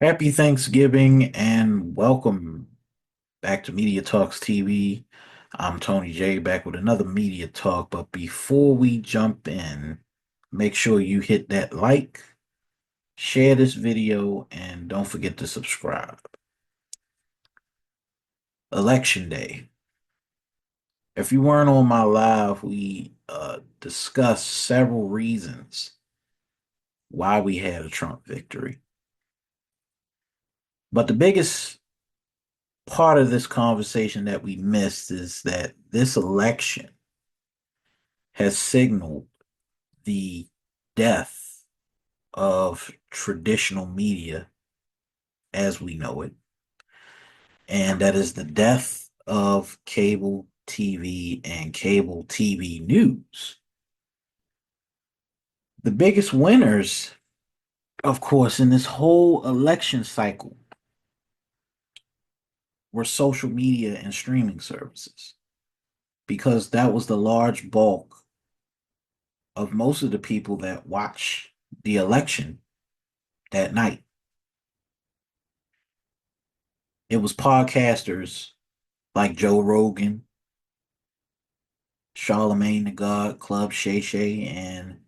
Happy Thanksgiving and welcome back to Media Talks TV. I'm Tony J back with another Media Talk. But before we jump in, make sure you hit that like, share this video, and don't forget to subscribe. Election Day. If you weren't on my live, we discussed several reasons why we had a Trump victory. But the biggest part of this conversation that we missed is that this election has signaled the death of traditional media as we know it, and that is the death of cable TV and cable TV news. The biggest winners, of course, in this whole election cycle were social media and streaming services because that was the large bulk of most of the people that watch the election that night. It was podcasters like Joe Rogan, Charlemagne the God, Club Shay Shay, and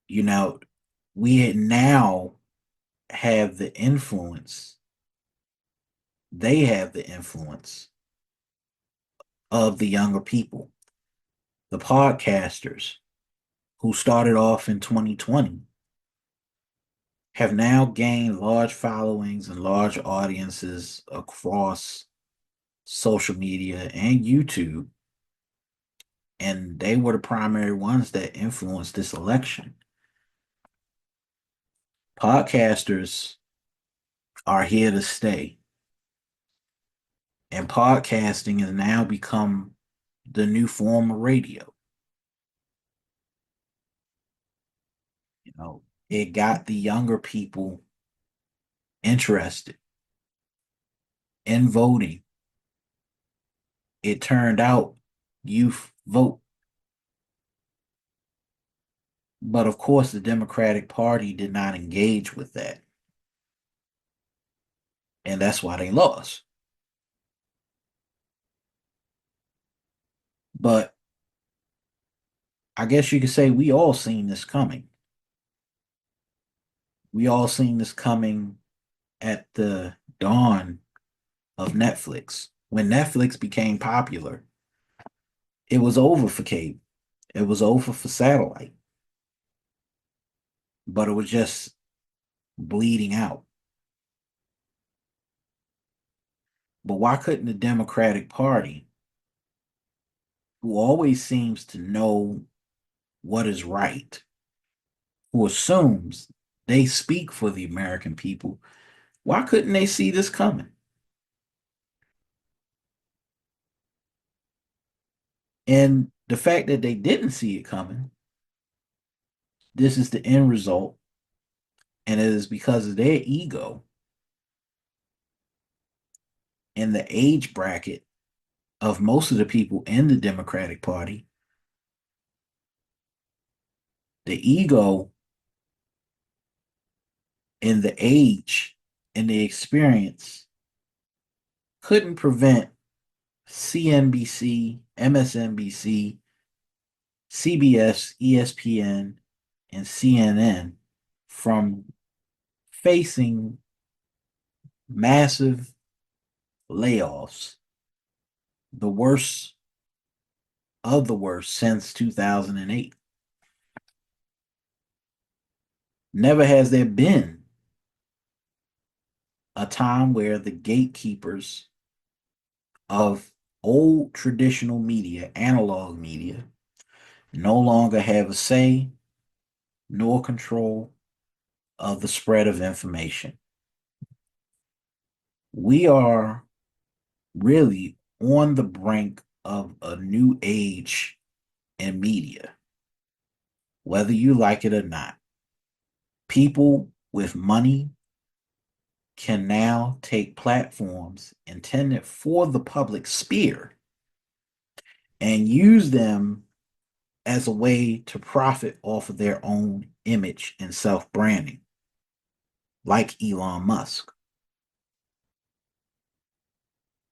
you know, we now have the influence, they have the influence of the younger people. The podcasters who started off in 2020 have now gained large followings and large audiences across social media and YouTube. And they were the primary ones that influenced this election. Podcasters are here to stay. And podcasting has now become the new form of radio. You know, it got the younger people interested in voting. It turned out youth vote. But of course, the Democratic Party did not engage with that. And that's why they lost. But I guess you could say we all seen this coming. We all seen this coming at the dawn of Netflix. When Netflix became popular, it was over for cable. It was over for satellite, but it was just bleeding out. But why couldn't the Democratic Party, who always seems to know what is right, who assumes they speak for the American people, why couldn't they see this coming? And the fact that they didn't see it coming, this is the end result. And it is because of their ego and the age bracket of most of the people in the Democratic Party. The ego and the age and the experience couldn't prevent CNBC, MSNBC, CBS, ESPN, and CNN from facing massive layoffs, the worst of the worst since 2008. Never has there been a time where the gatekeepers of old traditional media, analog media, no longer have a say nor control of the spread of information. We are really on the brink of a new age in media, whether you like it or not. People with money can now take platforms intended for the public sphere and use them as a way to profit off of their own image and self branding, like Elon Musk.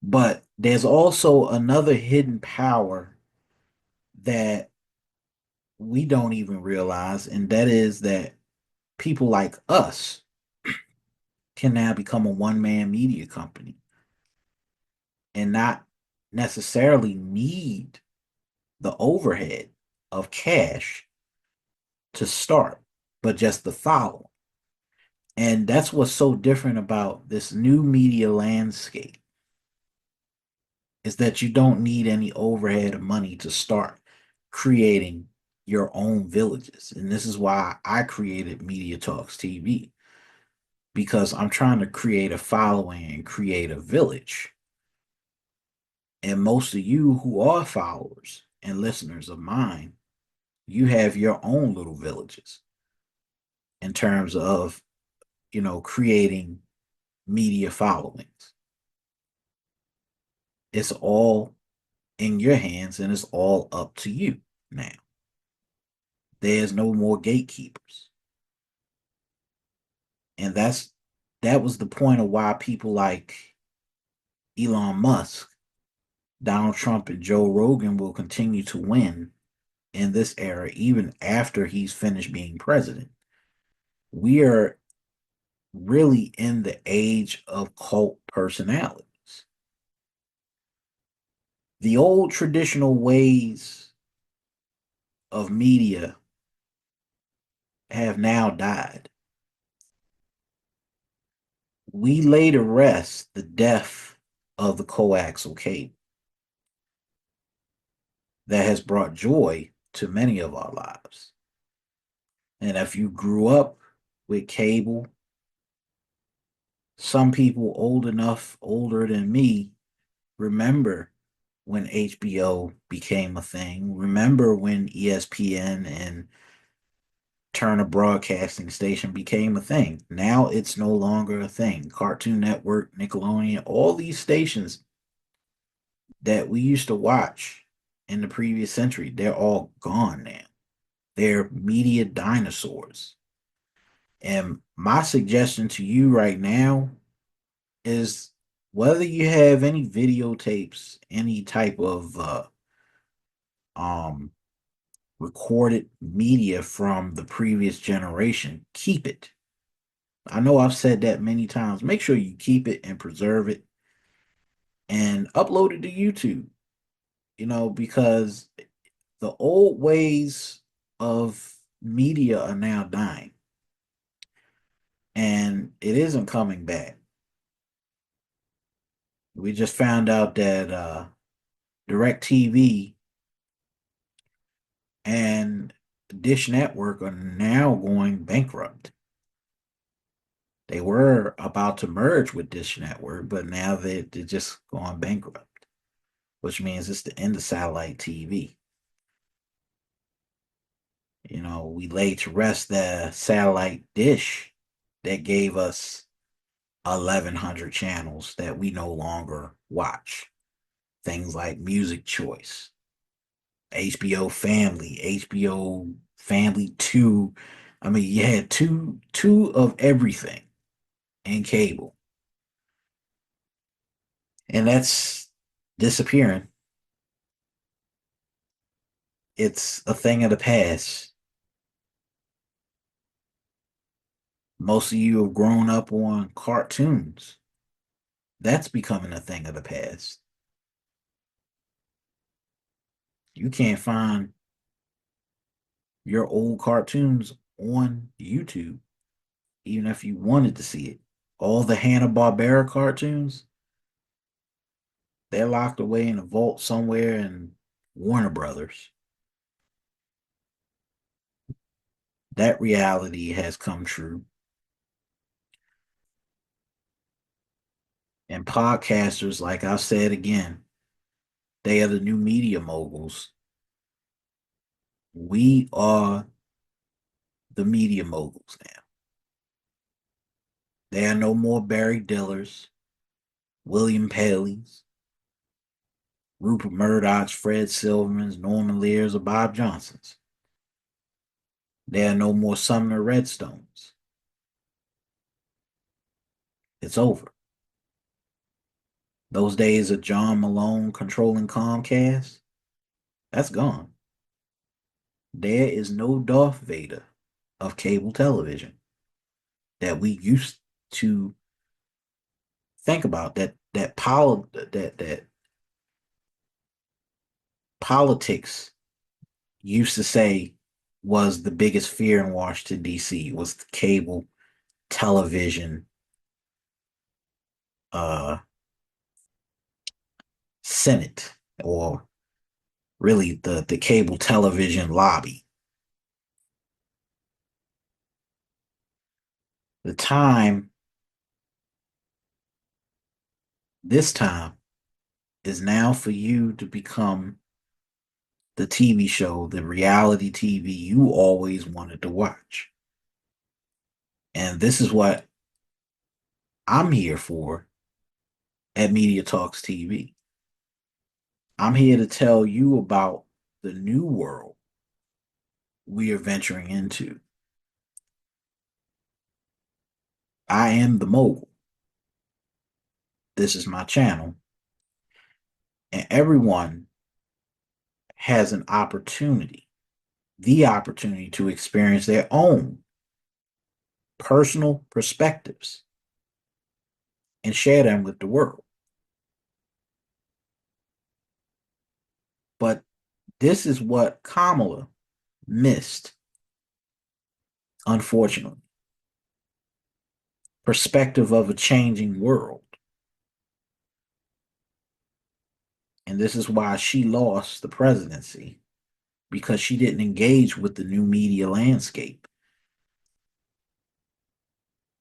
But there's also another hidden power that we don't even realize, and that is that people like us can now become a one man media company and not necessarily need the overhead of cash to start, but just the follow. And that's what's so different about this new media landscape is that you don't need any overhead of money to start creating your own villages. And this is why I created Media Talks TV, because I'm trying to create a following and create a village. And most of you who are followers and listeners of mine, you have your own little villages in terms of, creating media followings. It's all in your hands and it's all up to you now. There's no more gatekeepers. And that was the point of why people like Elon Musk, Donald Trump, and Joe Rogan will continue to win in this era, even after he's finished being president. We are really in the age of cult personalities. The old traditional ways of media have now died. We lay to rest the death of the coaxial cable that has brought joy to many of our lives. And if you grew up with cable, some people old enough, older than me, remember when HBO became a thing. Remember when ESPN and Turner Broadcasting Station became a thing. Now it's no longer a thing. Cartoon Network, Nickelodeon, all these stations that we used to watch in the previous century, they're all gone now. They're media dinosaurs. And my suggestion to you right now is whether you have any videotapes, any type of um, recorded media from the previous generation, keep it. I know I've said that many times. Make sure you keep it and preserve it and upload it to YouTube, because the old ways of media are now dying and it isn't coming back. We just found out that DirecTV and Dish Network are now going bankrupt. They were about to merge with Dish Network, but now they're just going bankrupt, which means it's the end of satellite TV. We laid to rest the satellite dish that gave us 1,100 channels that we no longer watch. Things like Music Choice, HBO Family, HBO Family 2. I mean, you had two of everything in cable. And that's disappearing. It's a thing of the past. Most of you have grown up on cartoons. That's becoming a thing of the past. You can't find your old cartoons on YouTube, even if you wanted to see it. All the Hanna-Barbera cartoons, they're locked away in a vault somewhere in Warner Brothers. That reality has come true. And podcasters, like I said again, they are the new media moguls. We are the media moguls now. There are no more Barry Dillers, William Paleys, Rupert Murdoch's, Fred Silverman's, Norman Lear's, or Bob Johnson's. There are no more Sumner Redstones. It's over. Those days of John Malone controlling Comcast, that's gone. There is no Darth Vader of cable television that we used to think about. That politics used to say was the biggest fear in Washington D.C. was the cable television uh, Senate, or really the cable television lobby. The time this time is now for you to become the TV show, the reality TV you always wanted to watch. And this is what I'm here for at Media Talks TV. I'm here to tell you about the new world we are venturing into. I am the mogul. This is my channel. And everyone has an opportunity, the opportunity to experience their own personal perspectives and share them with the world. But this is what Kamala missed, unfortunately. Perspective of a changing world. And this is why she lost the presidency, because she didn't engage with the new media landscape.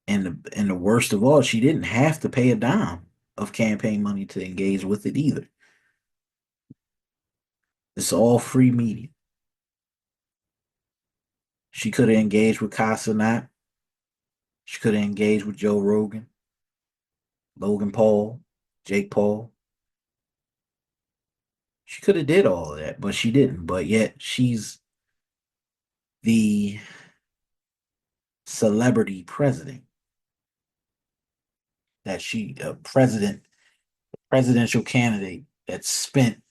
And the worst of all, she didn't have to pay a dime of campaign money to engage with it either. It's all free media. She could have engaged with Casanat. She could have engaged with Joe Rogan, Logan Paul, Jake Paul. She could have did all of that, but she didn't. But yet she's the celebrity president. That she a presidential candidate that spent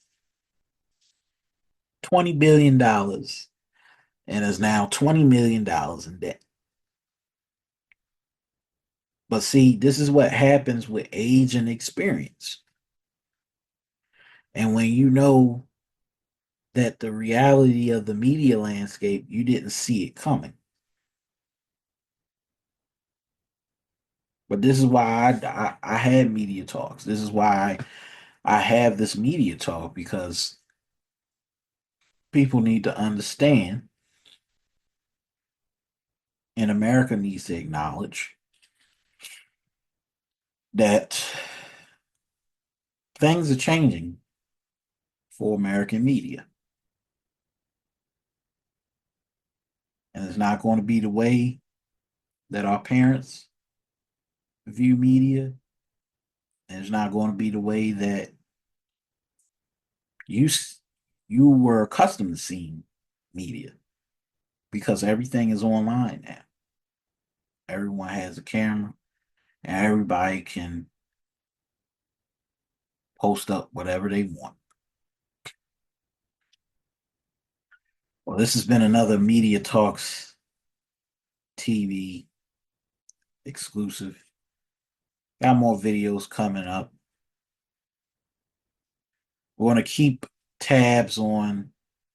$20 billion and is now $20 million in debt. But see, this is what happens with age and experience. And when you know that the reality of the media landscape, you didn't see it coming. But this is why I had media talks. This is why I have this media talk, because people need to understand, and America needs to acknowledge that things are changing for American media. And it's not going to be the way that our parents view media. And it's not going to be the way that you you were accustomed to seeing media, because everything is online now. Everyone has a camera and everybody can post up whatever they want. Well, this has been another Media Talks TV exclusive. Got more videos coming up. We're going to keep tabs on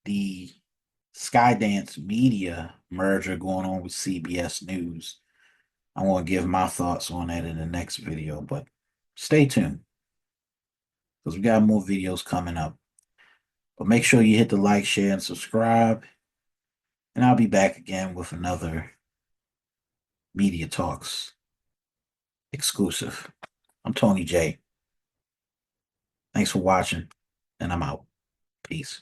the Skydance Media merger going on with CBS News. I want to give my thoughts on that in the next video, but stay tuned because we got more videos coming up. But make sure you hit the like, share, and subscribe. And I'll be back again with another Media Talks exclusive. I'm Tony J. Thanks for watching, and I'm out. Peace.